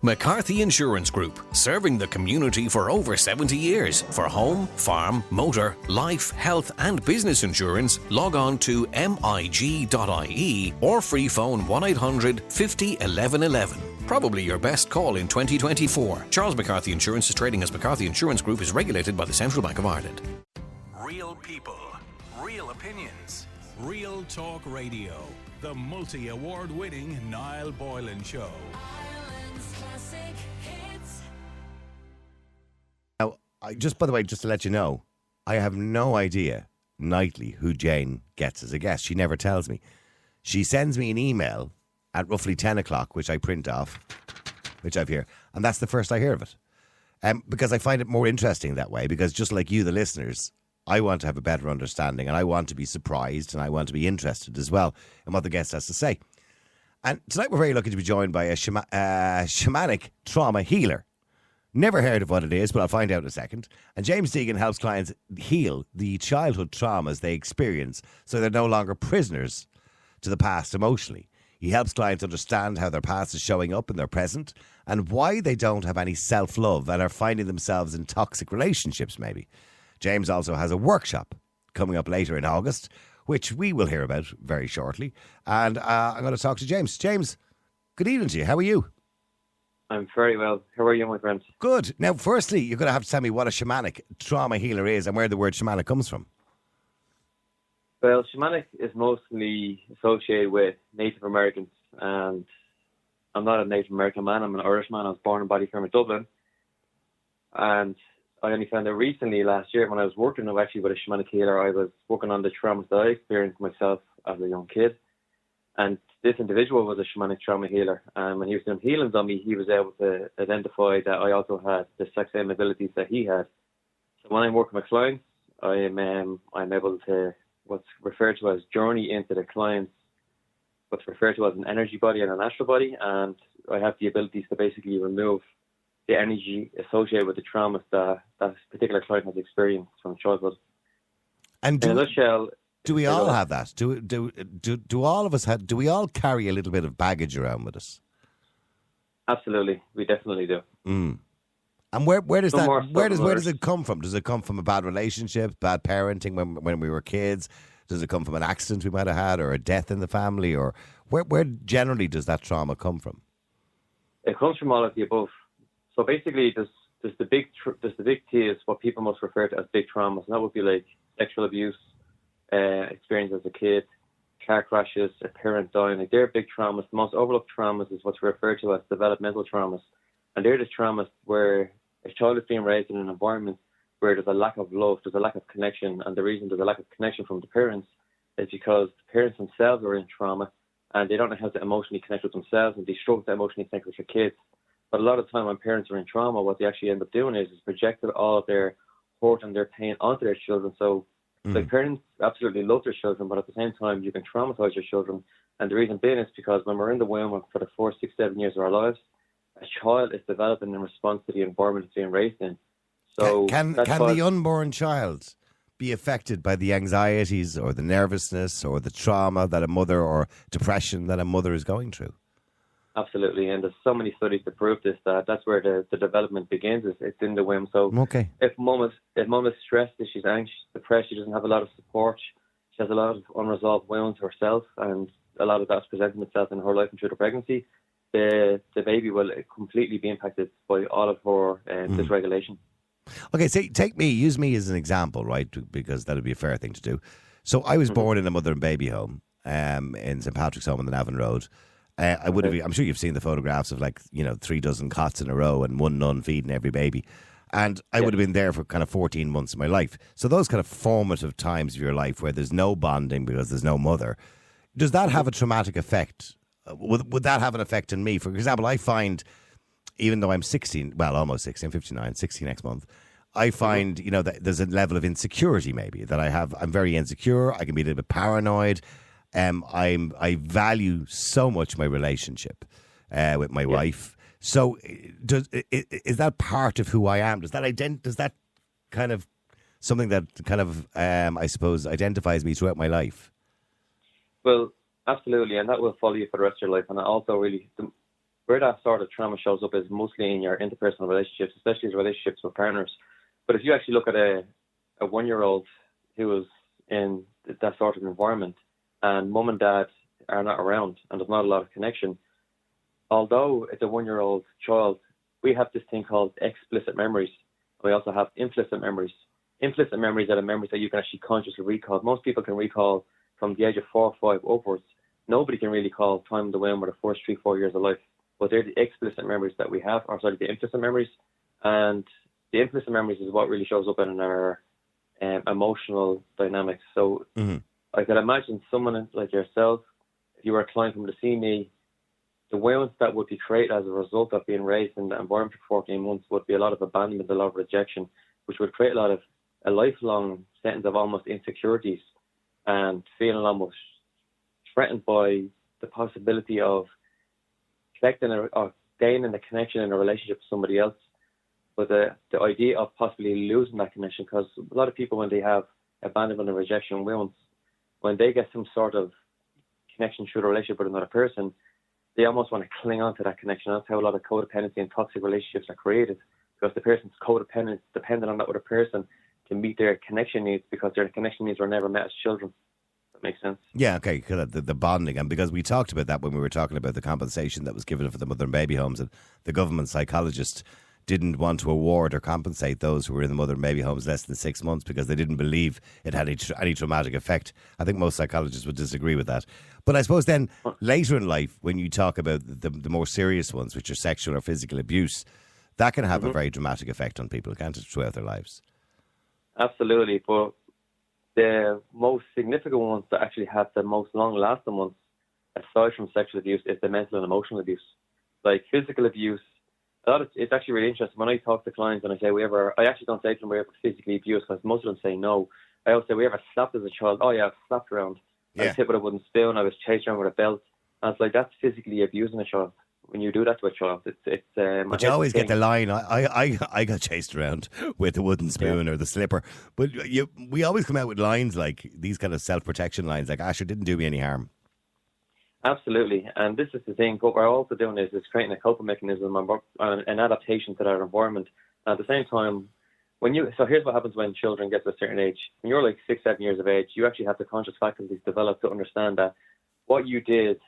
McCarthy Insurance Group, serving the community for over 70 years. For home, farm, motor, life, health and business insurance, log on to mig.ie or free phone 1800 50 11 11. Probably your best call in 2024. Charles McCarthy Insurance is trading as McCarthy Insurance Group, is regulated by the Central Bank of Ireland. Real people, real opinions, real talk radio. The multi-award-winning Niall Boylan Show. Now, by the way, just to let you know, I have no idea nightly who Jane gets as a guest. She never tells me. She sends me an email at roughly 10 o'clock, which I print off, which I've here, and that's the first I hear of it. Because I find it more interesting that way, because just like you, the listeners, I want to have a better understanding, and I want to be surprised, and I want to be interested as well in what the guest has to say. And tonight we're very lucky to be joined by a shamanic trauma healer. Never heard of what it is, but I'll find out in a second. And James Deegan helps clients heal the childhood traumas they experience so they're no longer prisoners to the past emotionally. He helps clients understand how their past is showing up in their present and why they don't have any self-love and are finding themselves in toxic relationships maybe. James also has a workshop coming up later in August, which we will hear about very shortly. And I'm going to talk to James. James, good evening to you. How are you? I'm very well. How are you, my friend? Good. Now, firstly, you're going to have to tell me what a shamanic trauma healer is and where the word shamanic comes from. Well, shamanic is mostly associated with Native Americans. And I'm not a Native American man. I'm an Irish man. I was born in Ballyfermot, Dublin. And I only found out recently last year when I was working actually with a shamanic healer. I was working on the traumas that I experienced myself as a young kid. And this individual was a shamanic trauma healer. And when he was doing healings on me, he was able to identify that I also had the exact same abilities that he had. So when I'm working with clients, I'm able to, what's referred to as journey into the client's, what's referred to as an energy body and an astral body. And I have the abilities to basically remove the energy associated with the traumas that that particular client has experienced from childhood. And in a nutshell, do we all have that? Do all of us have? Do we all carry a little bit of baggage around with us? Absolutely, we definitely do. Mm. And where does it come from? Does it come from a bad relationship, bad parenting when we were kids? Does it come from an accident we might have had, or a death in the family, or where generally does that trauma come from? It comes from all of the above. So basically, there's the big T is what people must refer to as big traumas, and that would be like sexual abuse, experience as a kid, car crashes, a parent dying. Like they're big traumas. The most overlooked traumas is what's referred to as developmental traumas, and they're the traumas where a child is being raised in an environment where there's a lack of love, there's a lack of connection, and the reason there's a lack of connection from the parents is because the parents themselves are in trauma and they don't know how to emotionally connect with themselves, and they struggle to emotionally connect with their kids. But a lot of the time when parents are in trauma, what they actually end up doing is projecting all of their hurt and their pain onto their children. So the parents absolutely love their children, but at the same time, you can traumatize your children. And the reason being is because when we're in the womb for the 4, 6, 7 years of our lives, a child is developing in response to the environment it's being raised in. So can the unborn child be affected by the anxieties or the nervousness or the trauma that a mother, or depression that a mother is going through? Absolutely, and there's so many studies to prove this, that's where the development begins. It's in the womb. So if mom is stressed, if she's anxious, depressed, she doesn't have a lot of support, she has a lot of unresolved wounds herself, and a lot of that's presenting itself in her life and through the pregnancy, the baby will completely be impacted by all of her dysregulation. Okay, so use me as an example, right? Because that would be a fair thing to do. So I was born in a mother and baby home in St. Patrick's Home on the Navan Road. I'm sure you've seen the photographs of 3 dozen cots in a row and one nun feeding every baby. And I would have been there for kind of 14 months of my life. So those kind of formative times of your life where there's no bonding because there's no mother, does that have a traumatic effect? Would that have an effect on me? For example, I find, even though I'm 16, well, almost 16, I'm 59, 60 next month, I find, that there's a level of insecurity maybe that I have. I'm very insecure. I can be a little bit paranoid. I value so much my relationship with my wife. So, is that part of who I am? Does that kind of something that kind of I suppose identifies me throughout my life? Well, absolutely, and that will follow you for the rest of your life. And also, really, where that sort of trauma shows up is mostly in your interpersonal relationships, especially relationships with partners. But if you actually look at a 1-year-old who was in that sort of environment and mum and dad are not around and there's not a lot of connection, although it's a 1-year-old child, we have this thing called explicit memories. We also have implicit memories. Implicit memories are the memories that you can actually consciously recall. Most people can recall from the age of 4 or 5 upwards. Nobody can really call time in the womb or the first 3-4 years of life. But they're the explicit memories that we have, or sorry, the implicit memories. And the implicit memories is what really shows up in our emotional dynamics. So I could imagine someone like yourself, if you were a client coming to see me, the wounds that would be created as a result of being raised in the environment for 14 months would be a lot of abandonment, a lot of rejection, which would create a lifelong sentence of almost insecurities and feeling almost threatened by the possibility of connecting or gaining a connection in a relationship with somebody else. But the idea of possibly losing that connection, because a lot of people, when they have abandonment and rejection wounds, when they get some sort of connection through the relationship with another person, they almost want to cling on to that connection. That's how a lot of codependency and toxic relationships are created, because the person's codependent, dependent on that other person to meet their connection needs, because their connection needs were never met as children. That makes sense. Yeah, okay, the bonding. And because we talked about that when we were talking about the compensation that was given for the mother and baby homes, and the government psychologist didn't want to award or compensate those who were in the mother and baby homes less than 6 months because they didn't believe it had any traumatic effect. I think most psychologists would disagree with that. But I suppose then later in life, when you talk about the more serious ones, which are sexual or physical abuse, that can have a very dramatic effect on people, can't it, throughout their lives? Absolutely. But the most significant ones that actually have the most long-lasting ones, aside from sexual abuse, is the mental and emotional abuse. Like physical abuse, it's actually really interesting. When I talk to clients and I say, I actually don't say to them we ever physically abused, because most of them say no. I always say, we ever slapped as a child? Oh yeah, I've slapped around. I was hit with a wooden spoon, I was chased around with a belt. And it's like, that's physically abusing a child. When you do that to a child, but you always get the line, I got chased around with the wooden spoon or the slipper. But we always come out with lines like these kind of self-protection lines, like Asher didn't do me any harm. Absolutely, and this is the thing. What we're also doing is creating a coping mechanism and an adaptation to that environment. And at the same time, so here's what happens when children get to a certain age. When you're like 6-7 years of age, you actually have the conscious faculties developed to understand that what you did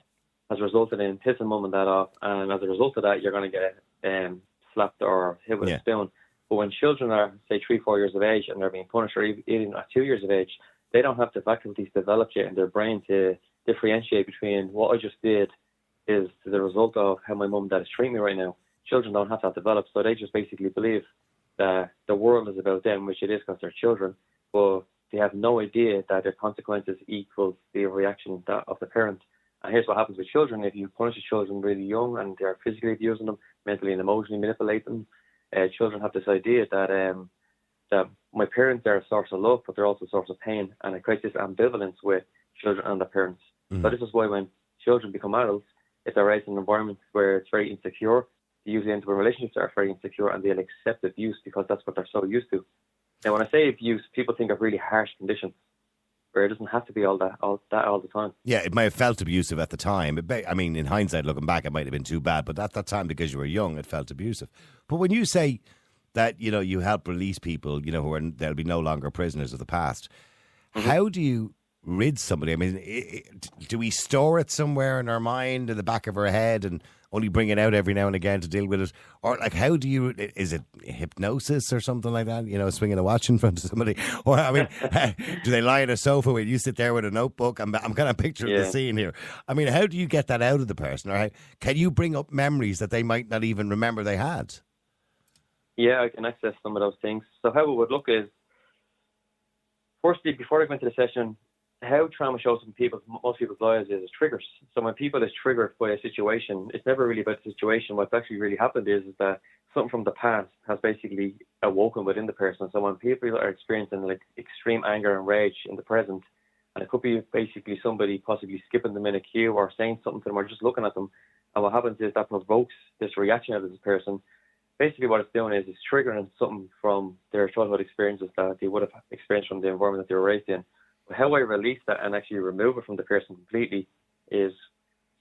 has resulted in pissing mum and dad off, and as a result of that, you're going to get slapped or hit with a spoon. But when children are, say, 3-4 years of age and they're being punished, or even at 2 years of age, they don't have the faculties developed yet in their brain to differentiate between what I just did is the result of how my mum and dad is treating me right now. Children don't have that developed, so they just basically believe that the world is about them, which it is because they're children, but they have no idea that their consequences equals the reaction of the parent. And here's what happens with children. If you punish children really young and they're physically abusing them, mentally and emotionally manipulating them, children have this idea that my parents are a source of love, but they're also a source of pain, and it creates this ambivalence with children and their parents. So this is why when children become adults, if they're raised in an environment where it's very insecure, they usually enter relationships that are very insecure, and they'll accept abuse because that's what they're so used to. Now, when I say abuse, people think of really harsh conditions, where it doesn't have to be all the time. Yeah, it might have felt abusive at the time. I mean, in hindsight, looking back, it might have been too bad, but at that time, because you were young, it felt abusive. But when you say that, you help release people, they'll be no longer prisoners of the past, how do you rid somebody? I mean, do we store it somewhere in our mind, in the back of our head, and only bring it out every now and again to deal with it? Or like, how do you, is it hypnosis or something like that? Swinging a watch in front of somebody? Or, I mean, do they lie on a sofa where you sit there with a notebook? I'm kind of picturing the scene here. I mean, how do you get that out of the person? Or can you bring up memories that they might not even remember they had? Yeah, I can access some of those things. So how it would look is, firstly, before I go into the session, how trauma shows up in most people's lives is triggers. So when people is triggered by a situation, it's never really about the situation. What's actually really happened is that something from the past has basically awoken within the person. So when people are experiencing like extreme anger and rage in the present, and it could be basically somebody possibly skipping them in a queue or saying something to them or just looking at them, and what happens is that provokes this reaction out of this person. Basically what it's doing is it's triggering something from their childhood experiences that they would have experienced from the environment that they were raised in. But how I release that and actually remove it from the person completely is,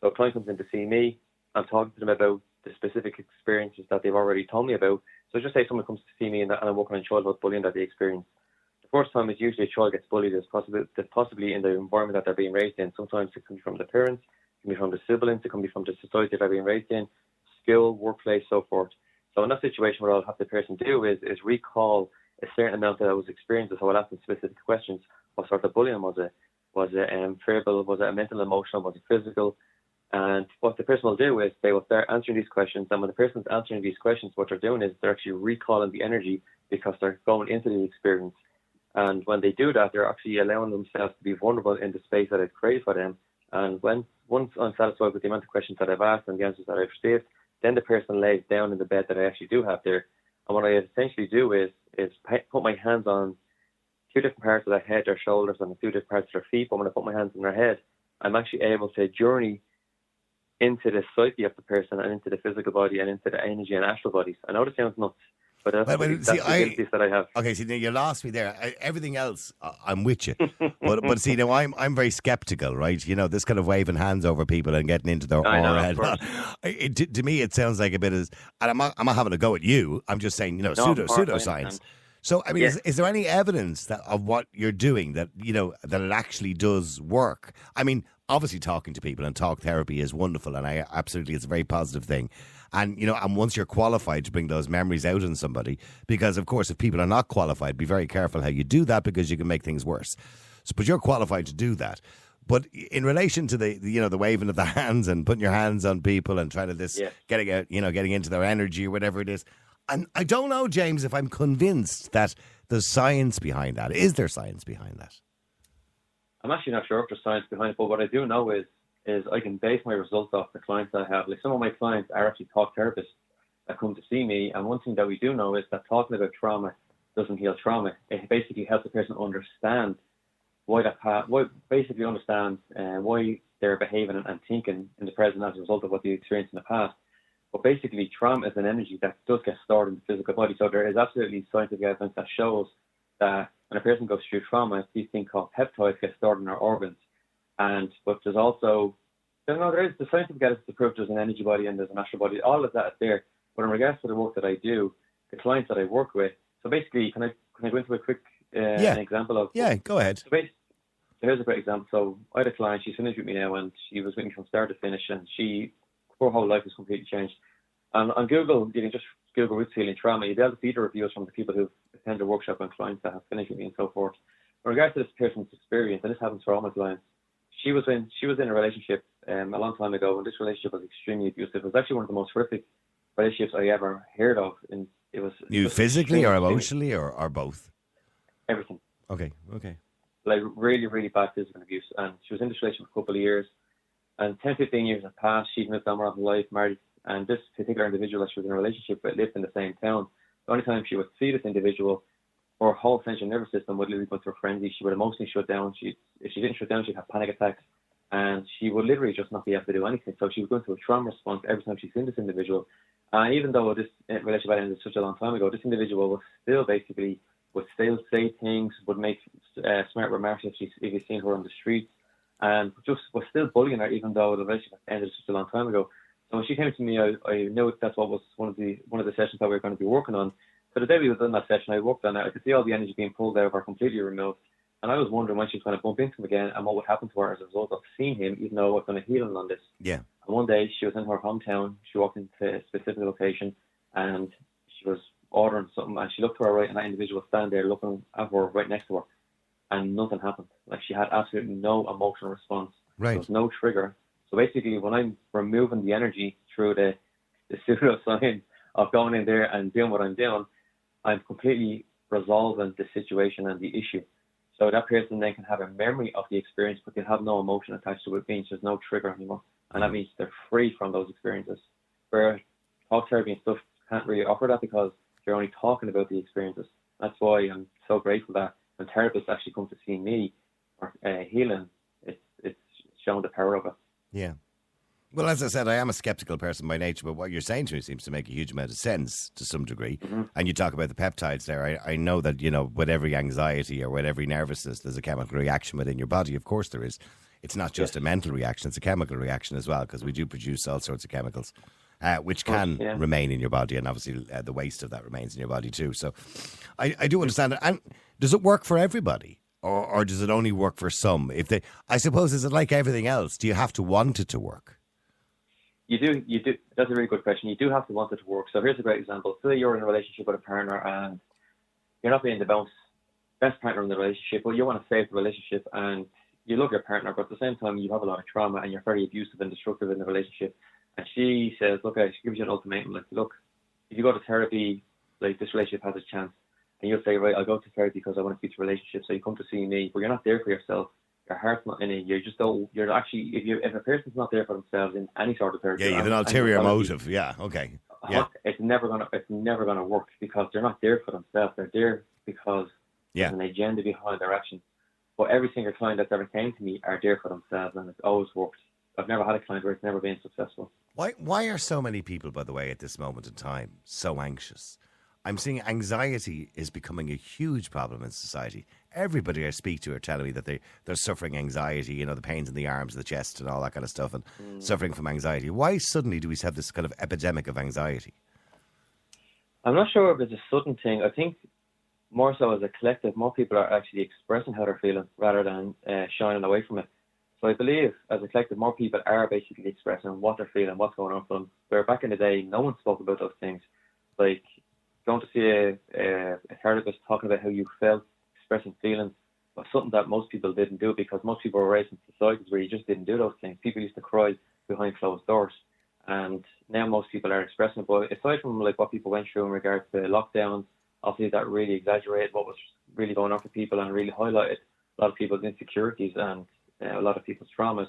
so a client comes in to see me, I'm talking to them about the specific experiences that they've already told me about. So just say someone comes to see me and I'm working on childhood bullying that they experience. The first time is usually a child gets bullied is possibly in the environment that they're being raised in. Sometimes it can be from the parents, it can be from the siblings, it can be from the society that they're being raised in, school, workplace, so forth. So in that situation, what I'll have the person do is recall a certain amount that I was experiencing. So I'll ask them specific questions. What sort of bullying was it? Was it verbal? Was it mental, emotional? Was it physical? And what the person will do is they will start answering these questions. And when the person's answering these questions, what they're doing is they're actually recalling the energy because they're going into the experience. And when they do that, they're actually allowing themselves to be vulnerable in the space that I've created for them. And once I'm satisfied with the amount of questions that I've asked and the answers that I've received, then the person lays down in the bed that I actually do have there. And what I essentially do is put my hands on two different parts of their head, their shoulders, and two different parts of their feet. But when I put my hands on their head, I'm actually able to journey into the psyche of the person and into the physical body and into the energy and astral bodies. I know this sounds nuts, but that's the abilities that I have. Okay, see, now you lost me there. Everything else, I'm with you. but see, now I'm very sceptical, right? You know, this kind of waving hands over people and getting into their aura. To me, it sounds like a bit as, and I'm not having a go at you. I'm just saying, pseudoscience. So, I mean, is there any evidence of what you're doing that, that it actually does work? I mean, obviously talking to people and talk therapy is wonderful, and it's a very positive thing. And, and once you're qualified to bring those memories out in somebody, because, of course, if people are not qualified, be very careful how you do that because you can make things worse. So, but you're qualified to do that. But in relation to the waving of the hands and putting your hands on people and trying to getting out, getting into their energy or whatever it is, and I don't know, James, if I'm convinced that there's science behind that. Is there science behind that? I'm actually not sure if there's science behind it, but what I do know is I can base my results off the clients that I have. Like, some of my clients are actually talk therapists that come to see me, and one thing that we do know is that talking about trauma doesn't heal trauma. It basically helps the person understand why they're behaving and thinking in the present as a result of what they experienced in the past. But basically, trauma is an energy that does get stored in the physical body. So there is absolutely scientific evidence that shows that when a person goes through trauma, these things called peptides get stored in their organs. But there's also, there is the scientific evidence to prove there's an energy body and there's an astral body. All of that is there. But in regards to the work that I do, the clients that I work with, so basically, can I go into a quick an example of? Yeah, go ahead. So here's a great example. So I had a client, she's finished with me now, and she was with me from start to finish, and her whole life has completely changed. And on Google, you can just Google roots healing trauma. You'll be able to see the reviews from the people who've attended the workshop and clients that have finished with me and so forth. In regards to this person's experience, and this happens for all my clients, she was in a relationship a long time ago, and this relationship was extremely abusive. It was actually one of the most horrific relationships I ever heard of. And it was physically or emotionally or both? Everything. Okay. Like really, really bad physical abuse. And she was in this relationship for a couple of years. And 10, 15 years had passed. She'd moved on with her life, married. And this particular individual that she was in a relationship with lived in the same town. The only time she would see this individual, her whole central nervous system would literally go through a frenzy. She would emotionally shut down. If she didn't shut down, she'd have panic attacks. And she would literally just not be able to do anything. So she was going through a trauma response every time she'd seen this individual. And even though this relationship had ended such a long time ago, this individual was still basically would still say things, would make smart remarks if you've seen her on the streets, and just was still bullying her, even though the relationship ended such a long time ago. So when she came to me, I knew that's what was one of the sessions that we were going to be working on. So the day we was in that session, I worked on it. I could see all the energy being pulled out of her, completely removed. And I was wondering when she was going to bump into him again and what would happen to her as a result of seeing him, even though I was going to heal him on this. Yeah. And one day she was in her hometown. She walked into a specific location and she was ordering something, and she looked to her right, and that individual was standing there looking at her right next to her, and nothing happened. Like, she had absolutely no emotional response. Right. There was no trigger. So basically, when I'm removing the energy through the pseudoscience of going in there and doing what I'm doing, I'm completely resolving the situation and the issue. So that person then can have a memory of the experience, but they'll have no emotion attached to it, means there's no trigger anymore. And that means they're free from those experiences. Where talk therapy and stuff can't really offer that because they're only talking about the experiences. That's why I'm so grateful that when therapists actually come to see me or healing, it's showing the power of it. Yeah. Well, as I said, I am a skeptical person by nature, but what you're saying to me seems to make a huge amount of sense to some degree. Mm-hmm. And you talk about the peptides there. I know that, with every anxiety or with every nervousness, there's a chemical reaction within your body. Of course there is. it's not just a mental reaction, it's a chemical reaction as well, because we do produce all sorts of chemicals which can remain in your body, and obviously the waste of that remains in your body too. So I do understand it. And does it work for everybody? Or does it only work for some? I suppose, is it like everything else? Do you have to want it to work? You do. That's a really good question. You do have to want it to work. So here's a great example. Say you're in a relationship with a partner and you're not being the best partner in the relationship, but you want to save the relationship and you love your partner, but at the same time you have a lot of trauma and you're very abusive and destructive in the relationship. And she says, look, she gives you an ultimatum, like, look, if you go to therapy, like, this relationship has a chance. And you'll say, right, I'll go to therapy because I want to keep the relationship. So you come to see me, but you're not there for yourself. Your heart's not in it. You just don't. You're actually, if a person's not there for themselves in any sort of therapy, you have an ulterior motive. Yeah, okay. Yeah, it's never gonna work because they're not there for themselves. They're there because there's an agenda behind their action. But every single client that's ever came to me are there for themselves, and it's always worked. I've never had a client where it's never been successful. Why are so many people, by the way, at this moment in time, so anxious? I'm seeing anxiety is becoming a huge problem in society. Everybody I speak to are telling me that they're suffering anxiety, you know, the pains in the arms, the chest and all that kind of stuff, and suffering from anxiety. Why suddenly do we have this kind of epidemic of anxiety? I'm not sure if it's a sudden thing. I think more so as a collective, more people are actually expressing how they're feeling rather than shying away from it. So I believe as a collective, more people are basically expressing what they're feeling, what's going on for them. Where back in the day, no one spoke about those things. Like going to see a therapist talking about how you felt, expressing feelings, was something that most people didn't do because most people were raised in societies where you just didn't do those things. People used to cry behind closed doors. And now most people are expressing it. But aside from like what people went through in regards to lockdowns, obviously that really exaggerated what was really going on for people and really highlighted a lot of people's insecurities and a lot of people's traumas.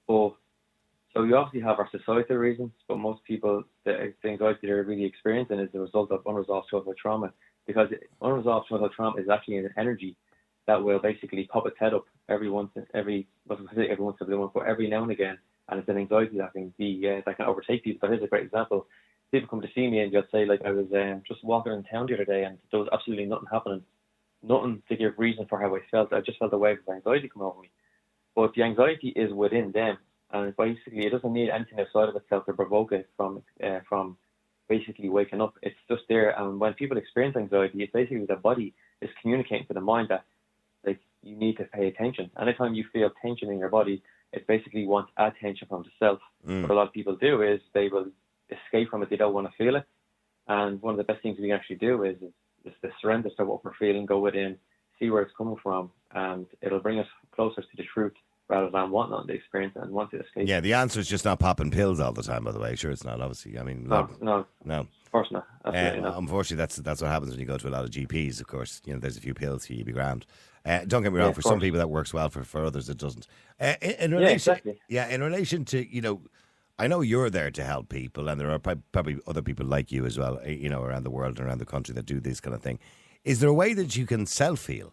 But so you obviously have our societal reasons, but most people, the anxiety they're really experiencing is the result of unresolved childhood trauma. Because unresolved childhood trauma is actually an energy that will basically pop its head up every once in a blue moon, but every now and again, and it's an anxiety that can that can overtake people. So here's a great example. People come to see me and just say, like, I was just walking in town the other day and there was absolutely nothing happening, nothing to give reason for how I felt. I just felt a wave of anxiety come over me. But the anxiety is within them, and basically it doesn't need anything outside of itself to provoke it from basically waking up. It's just there. And when people experience anxiety, it's basically the body is communicating to the mind that, like, you need to pay attention. Anytime you feel tension in your body, it basically wants attention from the self. What a lot of people do is they will escape from it. They don't want to feel it. And one of the best things we can actually do is to surrender to what we're feeling, go within, see where it's coming from, and it'll bring us closer to the truth rather than wanting on the experience and wanting to escape. Yeah, the answer is just not popping pills all the time, by the way. Sure, it's not, obviously. I mean, no. Of course not. Absolutely not. Unfortunately, that's what happens when you go to a lot of GPs, of course. You know, there's a few pills here, you'll be grand. Don't get me wrong, for some people that works well, for others it doesn't. In relation to, you know, I know you're there to help people, and there are probably other people like you as well, you know, around the world and around the country that do this kind of thing. Is there a way that you can self-heal?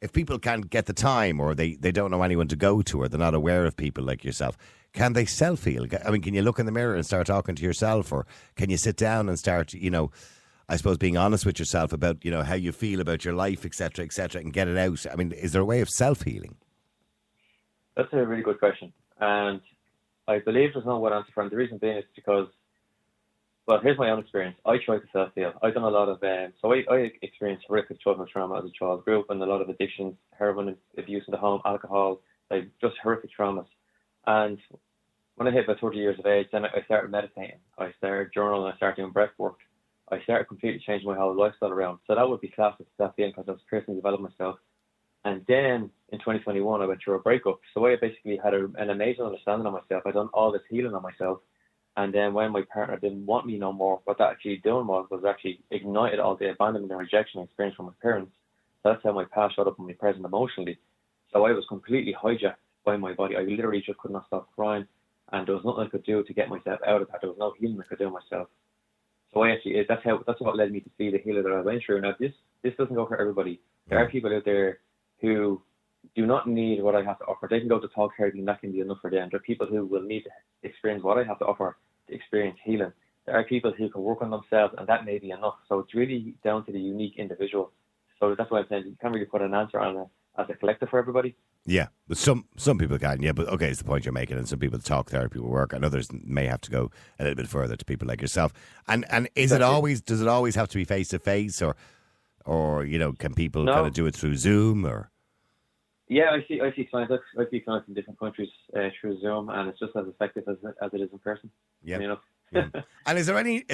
If people can't get the time, or they don't know anyone to go to, or they're not aware of people like yourself, can they self-heal? I mean, can you look in the mirror and start talking to yourself, or can you sit down and start, you know, I suppose being honest with yourself about, you know, how you feel about your life, etc., and get it out? I mean, is there a way of self-healing? That's a really good question. And I believe there's no one answer for it. The reason being is because, well, here's my own experience. I tried to self-heal. I've done a lot of, I experienced horrific childhood trauma as a child. Grew up in a lot of addictions, heroin abuse in the home, alcohol, like just horrific traumas. And when I hit about 30 years of age, then I started meditating. I started journaling. I started doing breath work. I started completely changing my whole lifestyle around. So that would be classed as self-healing because I was personally developing myself. And then in 2021, I went through a breakup. So I basically had an amazing understanding of myself. I'd done all this healing on myself. And then when my partner didn't want me no more, what that actually done was actually ignited all the abandonment and rejection experience from my parents. So that's how my past showed up in my present emotionally. So I was completely hijacked by my body. I literally just could not stop crying. And there was nothing I could do to get myself out of that. There was no healing I could do myself. So that's what led me to see the healer that I went through. Now this doesn't go for everybody. There are people out there who do not need what I have to offer. They can go to talk therapy and that can be enough for them. There are people who will need to experience what I have to offer to experience healing. There are people who can work on themselves and that may be enough. So it's really down to the unique individual. So that's why I'm saying you can't really put an answer on it as a collective for everybody. Yeah, but some people can. Yeah, but okay, it's the point you're making, and some people talk therapy will work, and others may have to go a little bit further to people like yourself. And is it always? Does it always have to be face to face, or can people kind of do it through Zoom or? Yeah, I see clients. I see clients in different countries through Zoom, and it's just as effective as it is in person. Yeah. You know? And is there any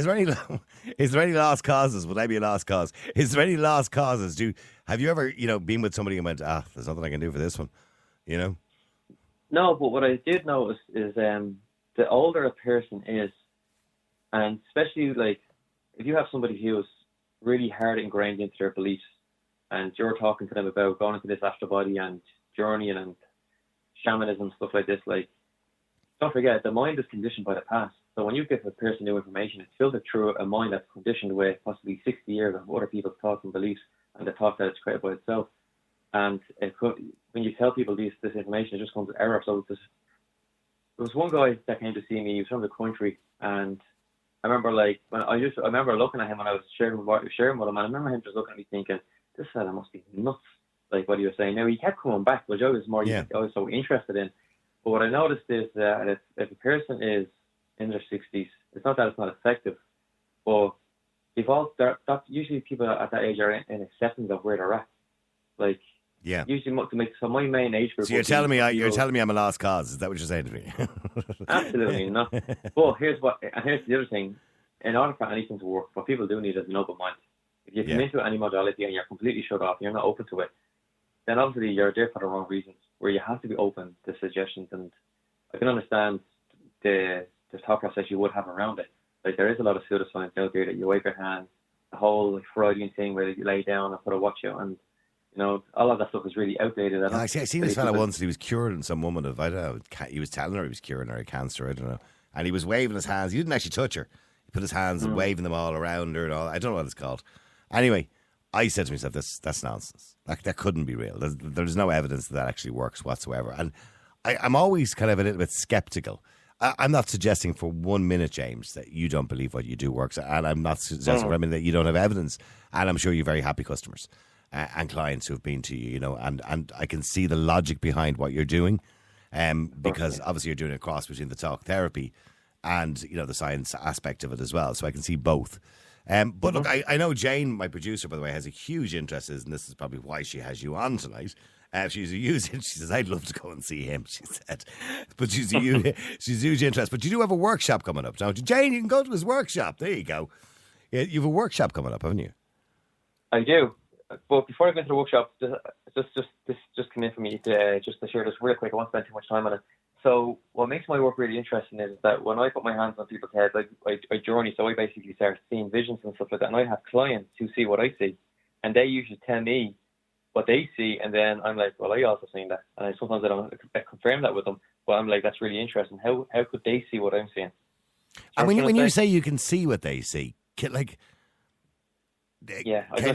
lost causes? Would I be a lost cause? Is there any lost causes? Have you ever been with somebody and went, there's nothing I can do for this one, No, but what I did notice is the older a person is, and especially like if you have somebody who's really hard ingrained into their beliefs, and you're talking to them about going into this after body and journeying and shamanism, stuff like this, like, don't forget, the mind is conditioned by the past. So when you give a person new information, it's filtered through a mind that's conditioned with possibly 60 years of other people's thoughts and beliefs and the thought that it's created by itself. And when you tell people this information, it just comes with error. So there was one guy that came to see me. He was from the country, and I remember I remember looking at him when I was sharing with him, and I remember him just looking at me thinking, this fella must be nuts, like what he was saying. Now, he kept coming back, which I was I was so interested in. But what I noticed is that if a person is in their 60s, it's not that it's not effective, but usually people at that age are in acceptance of where they're at. Like, usually my main age group. So you're telling me I'm a lost cause? Is that what you're saying to me? Absolutely not. But here's the other thing. In order for anything to work, what people do need is an open mind. If you come into any modality and you're completely shut off, you're not open to it, then obviously you're there for the wrong reasons, where you have to be open to suggestions. And I can understand the thought process you would have around it. Like, there is a lot of pseudoscience out there that you wipe your hands, the whole Freudian thing where you lay down and put a watch out, and all of that stuff is really outdated. I seen this fella once. He was curing some woman of, I don't know, he was telling her he was curing her of cancer, I don't know, and he was waving his hands. He didn't actually touch her. He put his hands and waving them all around her and all. I don't know what it's called. Anyway, I said to myself, that's nonsense. Like, that couldn't be real. There's no evidence that actually works whatsoever. And I'm always kind of a little bit skeptical. I'm not suggesting for 1 minute, James, that you don't believe what you do works. And I'm not suggesting that you don't have evidence. And I'm sure you're very happy customers and clients who have been to you, and I can see the logic behind what you're doing. Because obviously you're doing a cross between the talk therapy and, the science aspect of it as well. So I can see both. But look, I know Jane, my producer, by the way, has a huge interest in this, and this is probably why she has you on tonight. She says, I'd love to go and see him, she said. But she's a huge interest. But you do have a workshop coming up, don't you? Jane, you can go to his workshop. There you go. Yeah, you have a workshop coming up, haven't you? I do. But before I go into the workshop, this came in for me to share this real quick. I won't spend too much time on it. So what makes my work really interesting is that when I put my hands on people's heads, I journey. So I basically start seeing visions and stuff like that. And I have clients who see what I see, and they usually tell me what they see, and then I'm like, well, I also seen that. And sometimes I don't confirm that with them, but I'm like, that's really interesting. How could they see what I'm seeing? And when you say you can see what they see, like... Yeah, I go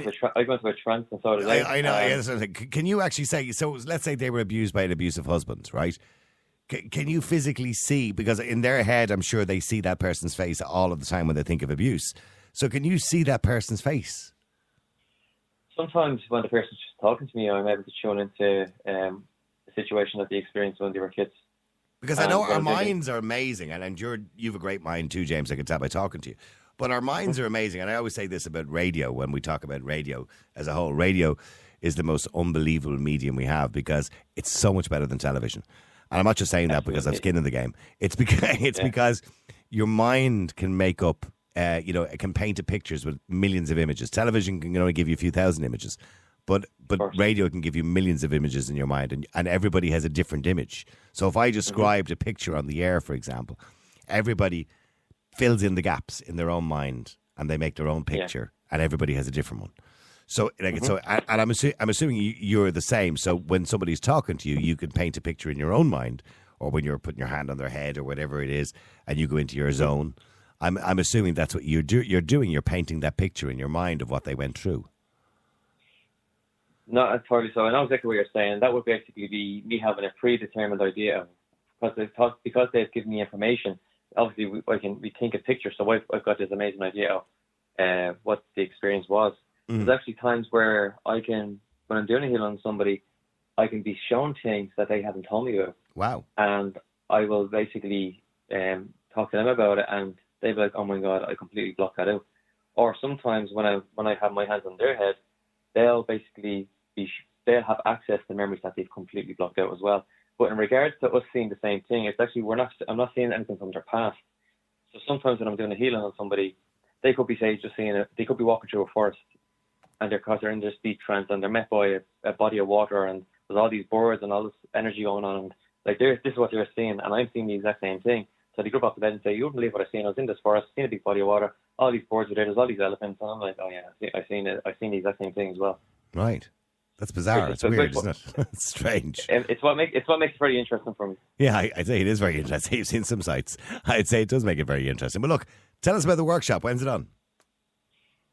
into a trance and sort of. I know. Can you actually say? So let's say they were abused by an abusive husband, right? Can you physically see? Because in their head, I'm sure they see that person's face all of the time when they think of abuse. So can you see that person's face? Sometimes when the person's just talking to me, I'm able to tune into a situation that they experienced when they were kids. Because I know our minds are amazing, and you've a great mind too, James. I can tell by talking to you. But our minds are amazing. And I always say this about radio when we talk about radio as a whole. Radio is the most unbelievable medium we have because it's so much better than television. And I'm not just saying that because I've skin in the game. It's because your mind can make up, it can paint pictures with millions of images. Television can only give you a few thousand images. But radio can give you millions of images in your mind. And everybody has a different image. So if I described a picture on the air, for example, everybody fills in the gaps in their own mind and they make their own picture, and everybody has a different one. So, and I'm assuming you're the same. So when somebody's talking to you, you can paint a picture in your own mind, or when you're putting your hand on their head or whatever it is, and you go into your zone. I'm assuming that's what you're doing. You're painting that picture in your mind of what they went through. Not entirely so. I know exactly what you're saying. That would basically be me having a predetermined idea because they've given me information. Obviously, we think a picture, so I've got this amazing idea of what the experience was. There's actually times where when I'm doing a healing on somebody, I can be shown things that they haven't told me about. Wow. And I will basically talk to them about it, and they'll be like, "Oh my God, I completely blocked that out." Or sometimes when I have my hands on their head, they'll basically they'll have access to memories that they've completely blocked out as well. But in regards to us seeing the same thing, it's actually I'm not seeing anything from their past. So sometimes when I'm doing a healing on somebody, they could be they could be walking through a forest, and because they're in this deep trance and they're met by a body of water, and there's all these birds and all this energy going on, and like this is what they're seeing, and I'm seeing the exact same thing. So they go up off the bed and say, "You wouldn't believe what I've seen. I was in this forest, seen a big body of water, all these birds were there, there's all these elephants," and I'm like, "Oh yeah, I've seen it. I've seen the exact same thing as well." Right. That's bizarre. It's weird, isn't it? It's strange. It's what makes it very interesting for me. Yeah, I'd say it is very interesting. You've seen some sites. I'd say it does make it very interesting. But look, tell us about the workshop. When's it on?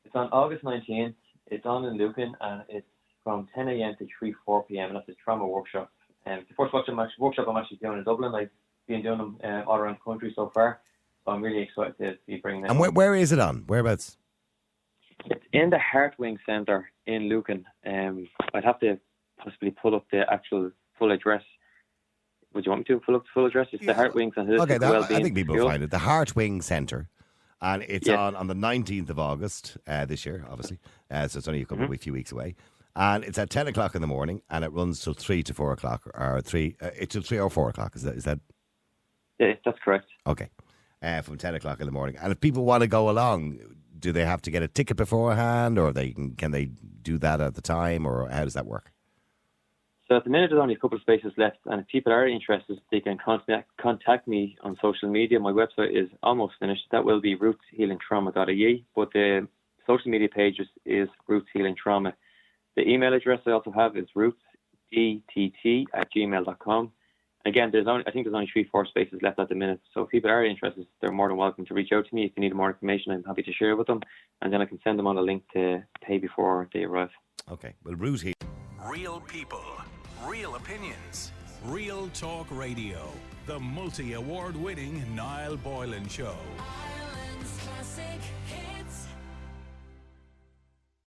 It's on August 19th. It's on in Lucan, and it's from 10 a.m. to 4 p.m. and that's a trauma workshop. It's the first workshop I'm actually doing in Dublin. I've been doing them all around the country so far. So I'm really excited to be bringing it. And where is it on? Whereabouts? It's in the Heartwing Centre in Lucan. I'd have to possibly pull up the actual full address. Would you want me to pull up the full address? It's the Heartwing Centre. Okay, I think people will find it. The Heartwing Centre. And it's on the 19th of August this year, obviously. So it's only a few weeks away. And it's at 10 o'clock in the morning, and it runs till 3 to 4 o'clock, or 3, it's till 3 or 4 o'clock. Is that? Yeah, that's correct. Okay. From 10 o'clock in the morning. And if people want to go along, do they have to get a ticket beforehand, or can they do that at the time, or how does that work? So at the minute, there's only a couple of spaces left, and if people are interested, they can contact me on social media. My website is almost finished. That will be rootshealingtrauma.ie, but the social media page is Roots Healing Trauma. The email address I also have is rootsdtt@gmail.com. Again, I think there's only 3-4 spaces left at the minute. So if people are interested, they're more than welcome to reach out to me. If you need more information, I'm happy to share with them. And then I can send them on a link to pay before they arrive. Okay. Well, Root Healing. Real people, real opinions, real talk radio. The multi-award winning Niall Boylan Show. Ireland's classic hit.